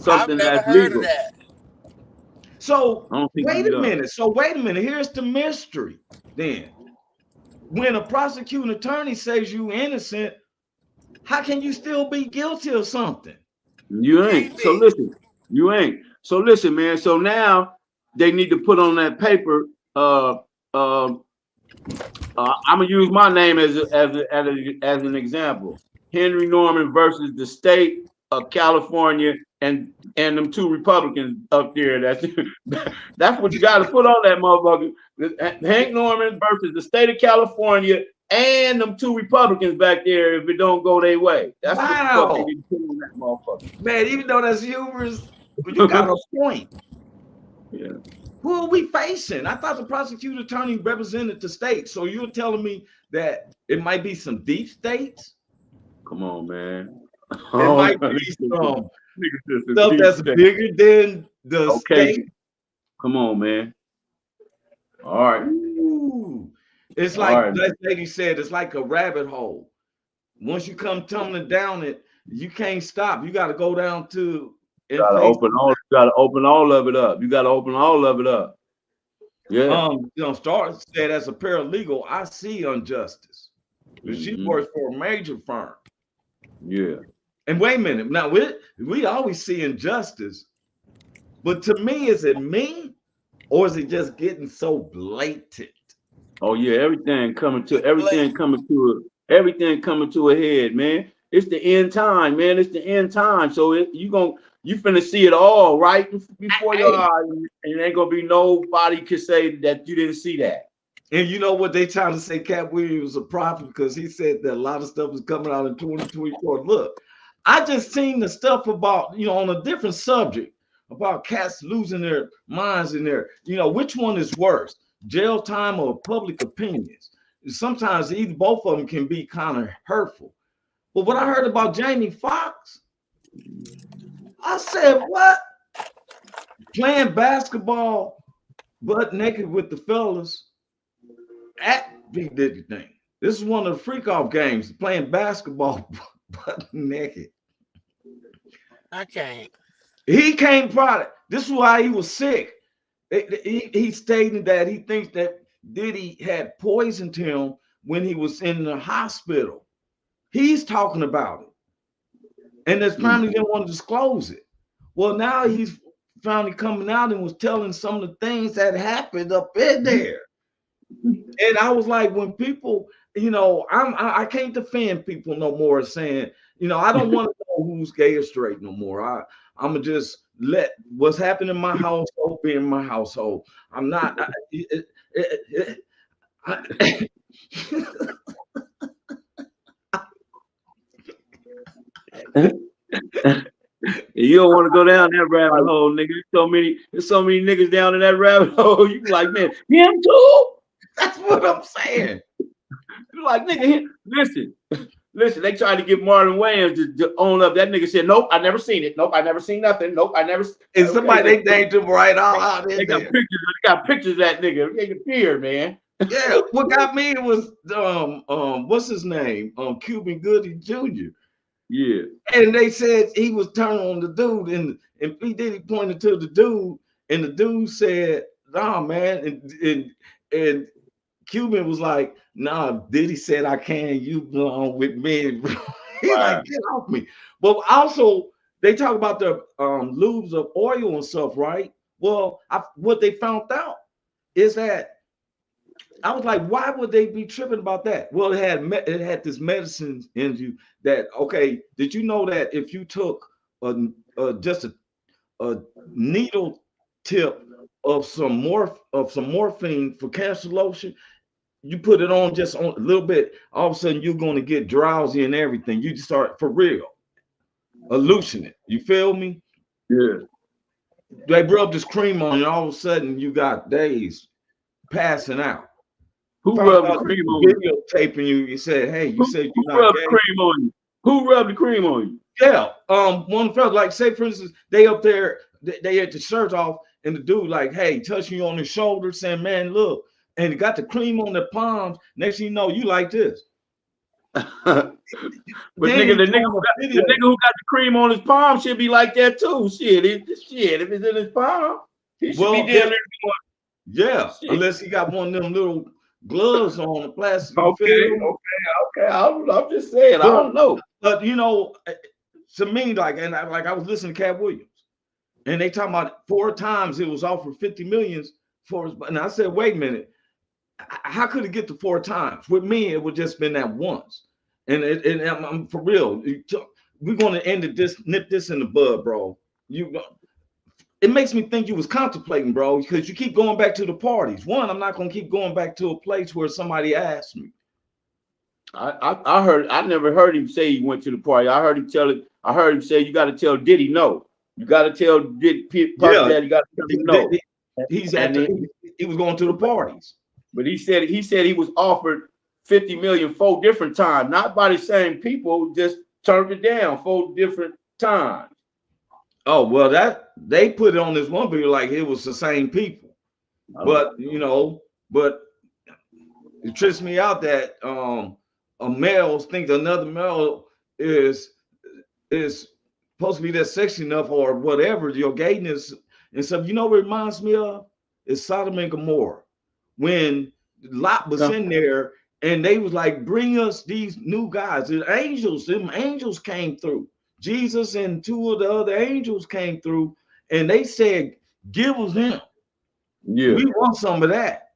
something that's legal. That. So wait a minute. Here's the mystery. Then, when a prosecuting attorney says you innocent, how can you still be guilty of something? You ain't. So listen, you ain't. So listen, man. So now they need to put on that paper. I'm gonna use my name as an example. Henry Norman versus the state of California and them 2 Republicans up there. That's what you got to put on that motherfucker. Hank Norman versus the state of California and them 2 Republicans back there if it don't go their way. That's what the fuck they need to put on that motherfucker. Man, even though that's humorous, but you got a point. Yeah. Who are we facing? I thought the prosecuting attorney represented the state. So you're telling me that it might be some deep states? Come on, man. It might be some stuff that's bigger than the state. Come on, man. All right. Ooh. It's like that lady said, it's like a rabbit hole. once you come tumbling down it, you can't stop. You got to go down to and gotta face. you gotta open all of it up. You gotta open all of it up. Yeah. Star said as a paralegal, I see injustice. She works for a major firm. Yeah. And wait a minute, now we always see injustice, but to me, is it me or is it just getting so blatant? Oh yeah, everything coming to a head, man. It's the end time, man. It's the end time. So you finna see it all right before your eyes, and ain't gonna be nobody can say that you didn't see that. And you know what they trying to say? Cat Williams was a prophet because he said that a lot of stuff is coming out in 2024. Look, I just seen the stuff about, on a different subject about cats losing their minds in there. Which one is worse, jail time or public opinions? Sometimes both of them can be kind of hurtful. But what I heard about Jamie Foxx, I said, what? Playing basketball butt naked with the fellas at Big Diddy thing. This is one of the freak off games, playing basketball butt naked. I can't. He came product. This is why he was sick. He stated that he thinks that Diddy had poisoned him when he was in the hospital. He's talking about it. And his family didn't want to disclose it. Well, now he's finally coming out and was telling some of the things that happened up in there. And I was like, when people, I can't defend people no more saying, I don't want to know who's gay or straight no more. I'm gonna just let what's happening in my household be in my household. I'm not. You don't want to go down that rabbit hole, nigga. There's so many niggas down in that rabbit hole. You be like, man, him too? That's what I'm saying. You like, nigga, listen. They tried to get Marlon Wayans to own up. That nigga said, nope, I never seen it. Nope, I never seen nothing. Nope, I never. And somebody they named him right out there. They got pictures of that nigga. They can fear, man. Yeah, what got me was what's his name? Cuban Gooding Jr. Yeah. And they said he was turning on the dude, and P. Diddy pointed to the dude, and the dude said, nah, man, and Cuban was like, nah, Diddy said I can, you belong with me. He's like, get off me. But also, they talk about the lubes of oil and stuff, right? Well, what they found out is that I was like, why would they be tripping about that? Well, it had this medicine in you that, okay, did you know that if you took just a needle tip of some morphine for cancer lotion, you put it on just on a little bit, all of a sudden you're going to get drowsy and everything. You just start for real hallucinate. You feel me? Yeah. They rub this cream on you, all of a sudden you got days passing out. Who rubbed the cream on you? Videotaping you. You said, hey, you said you're not rubbed the cream on you? Who rubbed the cream on you? Yeah. One fella, like, say for instance, they up there, they had the shirt off, and the dude like, hey, touching you on the shoulder, saying, man, look, and got the cream on their palms. Next thing you know, you like this. But nigga, the nigga who got the cream on his palm should be like that too. Shit, if it's in his palm, he should be down there. Yeah, shit. Unless he got one of them little gloves on the plastic. Okay. I'm just saying, I don't know. But to me, I was listening to Cat Williams, and they talking about 4 times it was offered 50 million for his. And I said, wait a minute, how could it get to 4 times? With me, it would just been that once. And I'm for real. We're going to nip this in the bud, bro. It makes me think you was contemplating, bro, because you keep going back to the parties. One, I'm not going to keep going back to a place where somebody asked me. I never heard him say he went to the party. I heard him say you got to tell Diddy no. You got to tell Diddy, Dad, you got to tell him no. He was going to the parties. But he said he was offered 50 million 4 different times, not by the same people, just turned it down 4 different times. Oh, well, that they put it on this one video like it was the same people. But it trips me out that a male thinks another male is is supposed to be that sexy enough or whatever, your gayness and stuff. You know what it reminds me of? It's Sodom and Gomorrah. When Lot was in there and they was like, bring us these new guys. The angels, them angels came through. Jesus and two of the other angels came through and they said, give us him. Yeah. We want some of that.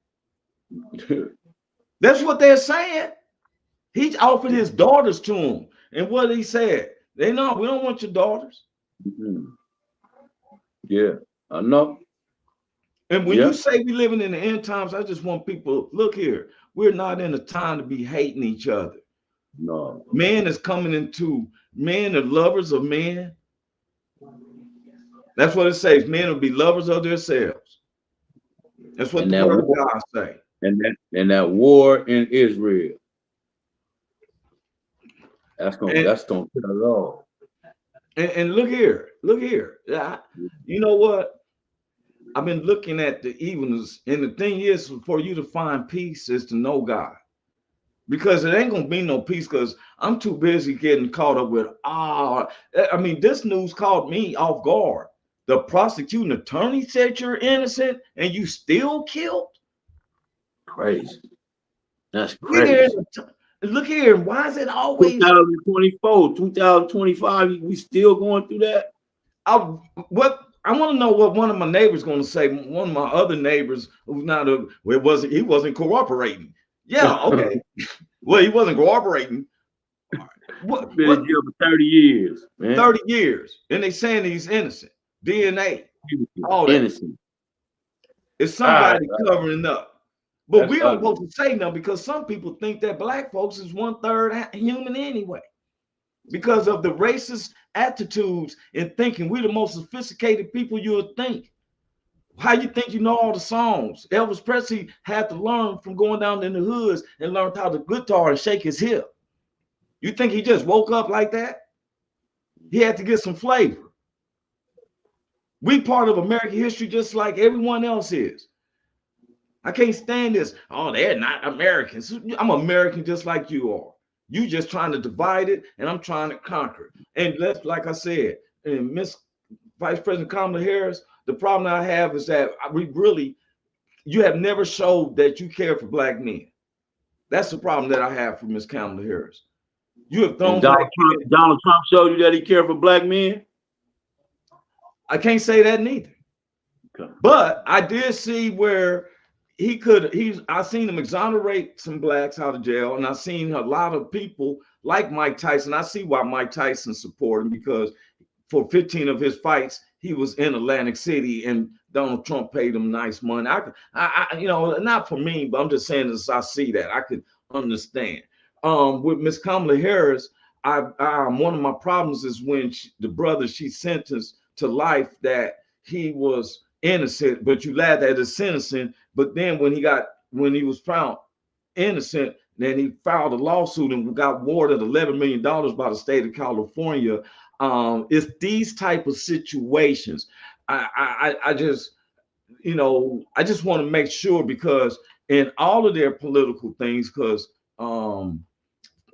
That's what they're saying. He offered his daughters to him. And what he said, we don't want your daughters. Mm-hmm. Yeah, I know. And when you say we living in the end times, I just want people, look here, we're not in a time to be hating each other. No. Man is coming into, men are lovers of men. That's what it says. Men will be lovers of themselves. That's what the word of God say. And that war in Israel. That's gonna kill it all. And look here. You know what? I've been looking at the evilness, and the thing is, for you to find peace is to know God, because it ain't gonna be no peace. Because I'm too busy getting caught up with this news caught me off guard. The prosecuting attorney said you're innocent, and you still killed. Crazy. That's crazy. Look here. Why is it always 2024, 2025? We still going through that? I want to know what one of my neighbors going to say. One of my other neighbors who's not he wasn't cooperating. Yeah, okay. Well, he wasn't cooperating. What? Been in jail for 30 years, man. 30 years, and they saying he's innocent. DNA, all that. Innocent. It's somebody covering up. But we don't supposed to say nothing because some people think that black folks is 1/3 human anyway. Because of the racist attitudes and thinking we're the most sophisticated people you would think. How you think you know all the songs? Elvis Presley had to learn from going down in the hoods and learned how to guitar and shake his hip. You think he just woke up like that? He had to get some flavor. We part of American history just like everyone else is. I can't stand this. Oh, they're not Americans. I'm American just like you are. You just trying to divide it, and I'm trying to conquer. And that's like I said, and Miss Vice President Kamala Harris, the problem I have is that you have never showed that you care for black men. That's the problem that I have for Miss Kamala Harris. You have thrown Donald Trump showed you that he cared for black men? I can't say that neither. Okay. But I did see where I seen him exonerate some blacks out of jail, and I seen a lot of people like Mike Tyson. I see why Mike Tyson supported him, because for 15 of his fights, he was in Atlantic City, and Donald Trump paid him nice money. I not for me, but I'm just saying as I see that, I could understand. With Miss Kamala Harris, one of my problems is when the brother she sentenced to life, that he was innocent, but you laughed at his sentencing. But then when he was found innocent, then he filed a lawsuit and got awarded $11 million by the state of California. It's these type of situations. I just want to make sure, because in all of their political things, because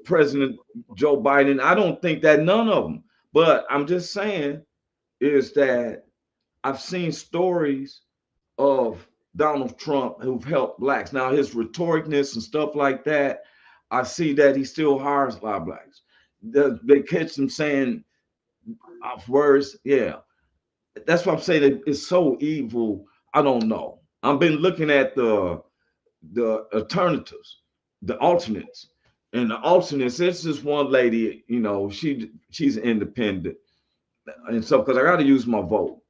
President Joe Biden, I don't think that none of them, but I'm just saying is that I've seen stories of Donald Trump who've helped blacks. Now his rhetoricness and stuff like that, I see that he still hires a lot of blacks. They catch him saying off words. Yeah, that's what I'm saying. It's so evil. I don't know. I've been looking at the alternatives, the alternates, and the alternates. This is one lady, she's independent and stuff, because I got to use my vote.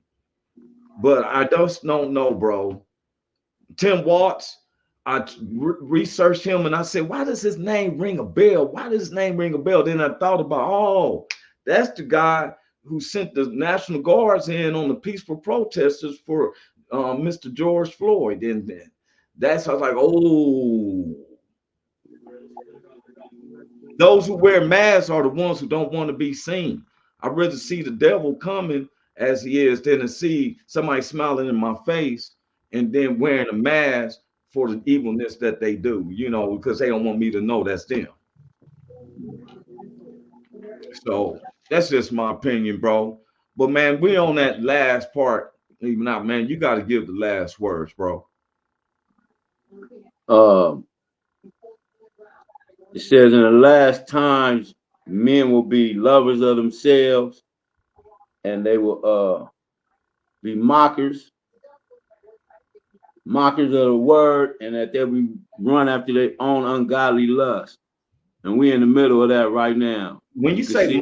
But I just don't know, bro. Tim Watts, I researched him and I said, why does his name ring a bell? Why does his name ring a bell? Then I thought about, that's the guy who sent the National Guards in on the peaceful protesters for Mr. George Floyd. And then I was like, those who wear masks are the ones who don't want to be seen. I'd rather see the devil coming as he is than to see somebody smiling in my face and then wearing a mask for the evilness that they do, because they don't want me to know that's them. So that's just my opinion, bro. But man, we on that last part. Even out, man, you got to give the last words, bro. It says in the last times, men will be lovers of themselves, and they will be mockers of the word, and that they'll be run after their own ungodly lust. And we're in the middle of that right now. When you say,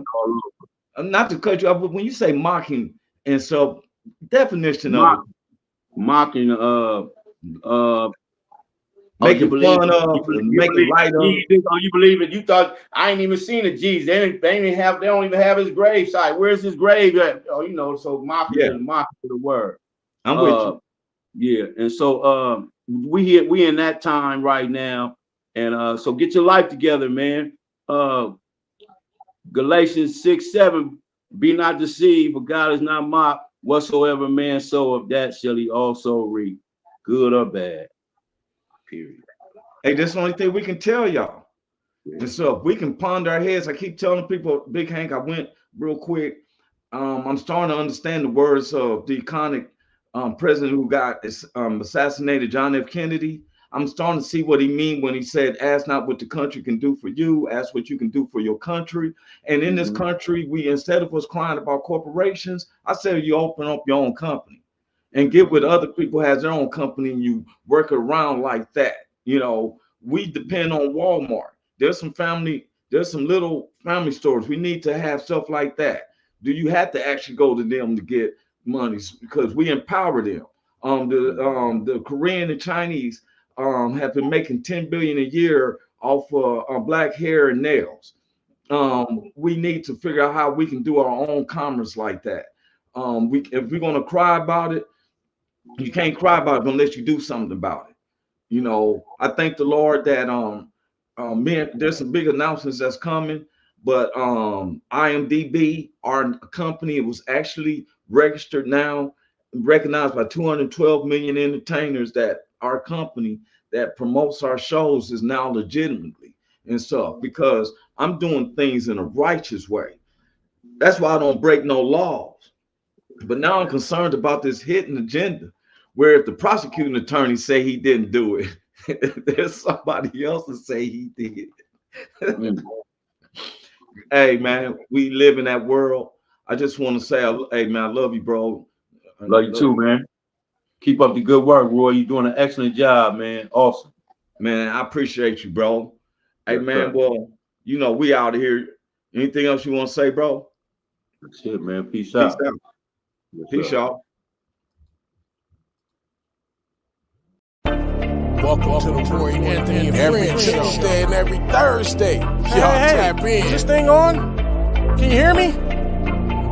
not to cut you off, but when you say mocking, and so definition of it. Mocking, making fun of, making light of. You believe it? You thought I ain't even seen a Jesus. They don't even have his grave site. Where's his grave at? Oh, you know, so mocking the word. I'm with you. Yeah, and so we in that time right now, and so get your life together, man. Galatians 6:7, be not deceived, for God is not mocked. Whatsoever man soweth, that shall he also reap, good or bad. Period. Hey, that's the only thing we can tell y'all. Yeah. And so if we can ponder our heads, I keep telling people, Big Hank, I went real quick. I'm starting to understand the words of the iconic president who got assassinated, John F. Kennedy. I'm starting to see what he mean when he said, ask not what the country can do for you, ask what you can do for your country. And in this country, we, instead of us crying about corporations, I said, you open up your own company and get with other people has their own company and you work around like that. You know, we depend on Walmart. There's some little family stores. We need to have stuff like that. Do you have to actually go to them to get money? Because we empower them. The Korean and Chinese have been making 10 billion a year off of black hair and nails. We need to figure out how we can do our own commerce like that. If we're gonna cry about it, you can't cry about it unless you do something about it. You know, I thank the Lord that man, there's some big announcements that's coming, but IMDb, our company, it was actually registered now, recognized by 212 million entertainers that our company that promotes our shows is now legitimately and stuff, because I'm doing things in a righteous way. That's why I don't break no laws. But now I'm concerned about this hidden agenda, where if the prosecuting attorney say he didn't do it, there's somebody else to say he did. Hey man, we live in that world. I just want to say, hey man, I love you, bro. Love you too, man. Keep up the good work, Roy. You're doing an excellent job, man. Awesome. Man, I appreciate you, bro. Hey, man, well, you know, we out of here. Anything else you want to say, bro? That's it, man. Peace out. Peace, y'all. Welcome to the Roy Anthony every Tuesday and every Thursday. Y'all tap in. Is this thing on? Can you hear me?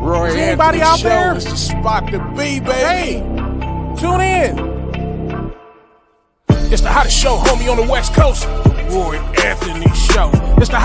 Roy Is anybody out there? Is the spot to be, baby. Hey. Tune in. It's the hottest show, homie, on the West Coast. The Roy Anthony Show. It's the